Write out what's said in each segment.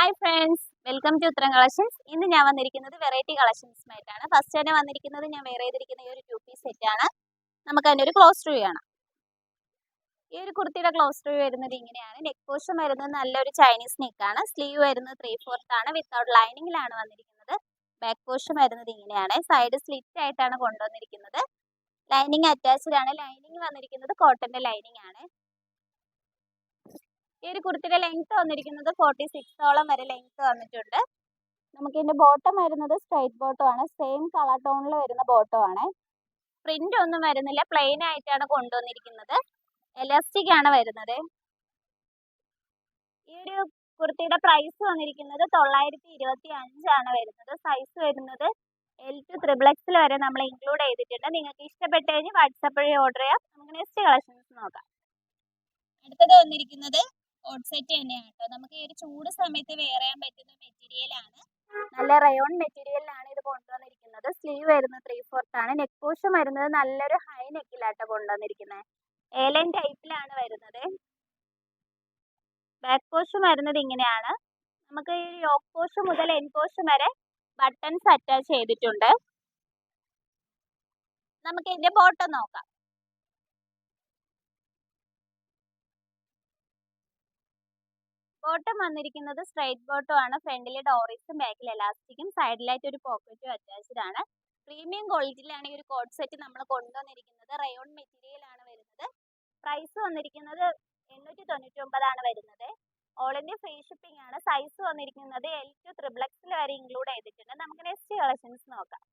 Hi friends, welcome to ഉത്തരം collections. ഇന്ന് ഞാൻ വന്നിരിക്കുന്നത് വെറൈറ്റി കളക്ഷൻസുമായിട്ടാണ്. ഫസ്റ്റ് തന്നെ വന്നിരിക്കുന്നത് ഞാൻ വെയർ ചെയ്തിരിക്കുന്ന ഈ ഒരു 2 പീസ് സെറ്റാണ്. നമുക്ക് അതിൻ്റെ ഒരു ക്ലോസ് റിവ്യൂ കാണാം. ഈ ഒരു കുർത്തിയുടെ ക്ലോസ് റിവ്യൂ വരുന്നത് ഇങ്ങനെയാണ്. നെക്ക് പോർഷൻ വരുന്നത് നല്ലൊരു ചൈനീസ് നെക്കാണ്. സ്ലീവ് വരുന്നത് 3/4 ആണ്. വിത്തൗട്ട് ലൈനിങ്ങിലാണ് വന്നിരിക്കുന്നത്. ബാക്ക് പോർഷൻ വരുന്നത് ഇങ്ങനെയാണ്. സൈഡ് സ്ലിറ്റ് ആയിട്ടാണ് കൊണ്ടുവന്നിരിക്കുന്നത്. ലൈനിങ് അറ്റാച്ച്ഡ് ആണ്. ലൈനിങ് വന്നിരിക്കുന്നത് കോട്ടന്റെ ലൈനിങ് ആണ്. ഈ ഒരു കുർത്തിയുടെ ലെങ്ത് വന്നിരിക്കുന്നത് 46ഓളം വരെ ലെങ്ത് വന്നിട്ടുണ്ട്. നമുക്ക് ഇതിന്റെ ബോട്ടം വരുന്നത് സ്ട്രൈറ്റ് ബോട്ടം ആണ്. സെയിം കളർ ടോണിൽ വരുന്ന ബോട്ടം ആണ്. പ്രിന്റ് ഒന്നും വരുന്നില്ല, പ്ലെയിൻ ആയിട്ടാണ് കൊണ്ടുവന്നിരിക്കുന്നത്. എലാസ്റ്റിക് ആണ് വരുന്നത്. ഈ ഒരു കുർത്തിയുടെ പ്രൈസ് വന്നിരിക്കുന്നത് 925 ആണ് വരുന്നത്. സൈസ് വരുന്നത് L to XXL വരെ നമ്മൾ ഇൻക്ലൂഡ് ചെയ്തിട്ടുണ്ട്. നിങ്ങൾക്ക് ഇഷ്ടപ്പെട്ട് കഴിഞ്ഞാൽ വാട്സാപ്പ് വഴി ഓർഡർ ചെയ്യാം. നമുക്ക് നെക്സ്റ്റ് കളക്ഷൻസ് നോക്കാം. അടുത്തത് വന്നിരിക്കുന്നത് ഓട്ട് സെറ്റ് തന്നെയാണ് കേട്ടോ. നമുക്ക് ഈ ഒരു ചൂട് സമയത്ത് വെയർ ചെയ്യാൻ പറ്റുന്ന മെറ്റീരിയൽ ആണ്. നല്ല റയോൺ മെറ്റീരിയലാണ് ഇത് കൊണ്ടുവന്നിരിക്കുന്നത്. സ്ലീവ് വരുന്നത് 3/4 ആണ്. നെക്ക് പോർഷൻ വരുന്നത് നല്ലൊരു ഹൈ നെക്കിലാട്ടോ കൊണ്ടുവന്നിരിക്കുന്നത്. ഏലൻ ടൈപ്പിലാണ് വരുന്നത്. ബാക്ക് പോർഷൻ വരുന്നത് ഇങ്ങനെയാണ്. നമുക്ക് ഈ യോക്ക് പോർഷൻ മുതൽ എൻ പോർഷൻ വരെ ബട്ടൺസ് അറ്റാച്ച് ചെയ്തിട്ടുണ്ട്. നമുക്ക് ഇതിന്റെ ബോട്ടം നോക്കാം. ബോട്ടം വന്നിരിക്കുന്നത് സ്ട്രൈറ്റ് ബോട്ടം ആണ്. ഫ്രണ്ടിലെ ഡോറീസും ബാക്കിൽ എലാസ്റ്റിക്കും സൈഡിലായിട്ട് ഒരു പോക്കറ്റും അറ്റാച്ച്ഡ് ആണ്. പ്രീമിയം ക്വാളിറ്റിയിലാണ് ഈ ഒരു കോട്ട് സെറ്റ് നമ്മൾ കൊണ്ടുവന്നിരിക്കുന്നത്. റയോൺ മെറ്റീരിയൽ ആണ് വരുന്നത്. പ്രൈസ് വന്നിരിക്കുന്നത് 899 ആണ് വരുന്നത്. ഓൾ ഇന്ത്യ ഫ്രീ ഷിപ്പിംഗ് ആണ്. സൈസ് വന്നിരിക്കുന്നത് L to XXL വരെ ഇൻക്ലൂഡ് ചെയ്തിട്ടുണ്ട്. നമുക്ക് നെക്സ്റ്റ് കളക്ഷൻസ് നോക്കാം.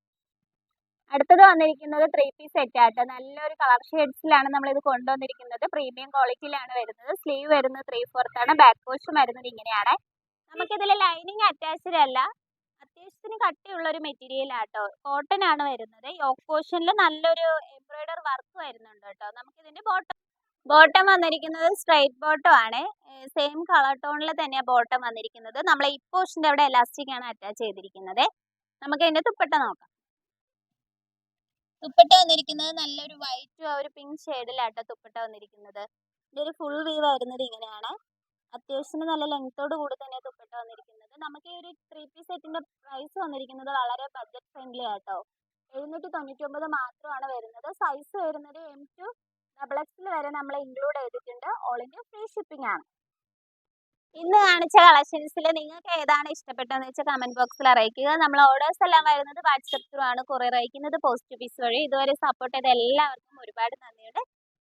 അടുത്തത് വന്നിരിക്കുന്നത് 3 പീസ് സെറ്റ് ആട്ടോ. നല്ലൊരു കളർ ഷെയ്ഡ്സിലാണ് നമ്മൾ ഇത് കൊണ്ടുവന്നിരിക്കുന്നത്. പ്രീമിയം ക്വാളിറ്റിയിലാണ് വരുന്നത്. സ്ലീവ് വരുന്നത് 3/4 ആണ്. ബാക്ക് പോർഷൻ വരുന്നത് ഇങ്ങനെയാണ്. നമുക്കിതിൽ ലൈനിങ് അറ്റാച്ച്ഡ് അല്ല. അത്യാവശ്യത്തിന് കട്ടിയുള്ള ഒരു മെറ്റീരിയൽ ആട്ടോ. കോട്ടൺ ആണ് വരുന്നത്. യോക്ക് പോർഷനിൽ നല്ലൊരു എംബ്രോയിഡർ വർക്ക് വരുന്നുണ്ട് കേട്ടോ. നമുക്കിതിന്റെ ബോട്ടം വന്നിരിക്കുന്നത് സ്ട്രൈറ്റ് ബോട്ടം ആണ്. സെയിം കളർ ടോണിൽ തന്നെയാണ് ബോട്ടം വന്നിരിക്കുന്നത്. നമ്മൾ ഈ പോർഷന്റെ അവിടെ എലാസ്റ്റിക് ആണ് അറ്റാച്ച് ചെയ്തിരിക്കുന്നത്. നമുക്ക് ഇതിന്റെ ദുപ്പട്ട നോക്കാം. ദുപ്പട്ട വന്നിരിക്കുന്നത് നല്ലൊരു വൈറ്റ് ഒരു പിങ്ക് ഷെയ്ഡിലാട്ടോ ദുപ്പട്ട വന്നിരിക്കുന്നത്. ഇതൊരു ഫുൾ വീവ് വരുന്നത് ഇങ്ങനെയാണ്. അത്യാവശ്യത്തിന് നല്ല ലെങ്ത്തോട് കൂടി തന്നെ ദുപ്പട്ട വന്നിരിക്കുന്നത്. നമുക്ക് ഈ ഒരു 3 പീസ് സെറ്റിന്റെ പ്രൈസ് വന്നിരിക്കുന്നത് വളരെ ബഡ്ജറ്റ് ഫ്രണ്ട്ലി ആട്ടോ. 799 മാത്രമാണ് വരുന്നത്. സൈസ് വരുന്നത് M to XXL വരെ നമ്മൾ ഇൻക്ലൂഡ് ചെയ്തിട്ടുണ്ട്. ഓൾ ഇന്ത്യ ഫ്രീ ഷിപ്പിംഗ് ആണ്. ഇന്ന് കാണിച്ച കളക്ഷൻസിൽ നിങ്ങൾക്ക് ഏതാണ് ഇഷ്ടപ്പെട്ടതെന്ന് വെച്ചാൽ കമന്റ് ബോക്സിൽ അറിയിക്കുക. നമ്മൾ ഓർഡേഴ്സ് എല്ലാം വരുന്നത് വാട്സപ്പ് ത്രൂ ആണ്. കൊറിയർ അയക്കുന്നത് പോസ്റ്റ് ഓഫീസ് വഴി. ഇതുവരെ സപ്പോർട്ട് ചെയ്ത എല്ലാവർക്കും ഒരുപാട് നന്ദിയുണ്ട്.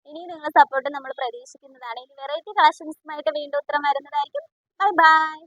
ഇനി നിങ്ങളുടെ സപ്പോർട്ട് നമ്മൾ പ്രതീക്ഷിക്കുന്നതാണ്. ഇനി വെറൈറ്റി കളക്ഷൻസുമായിട്ട് വീണ്ടും ഉത്തരം വരുന്നതായിരിക്കും. Bye bye.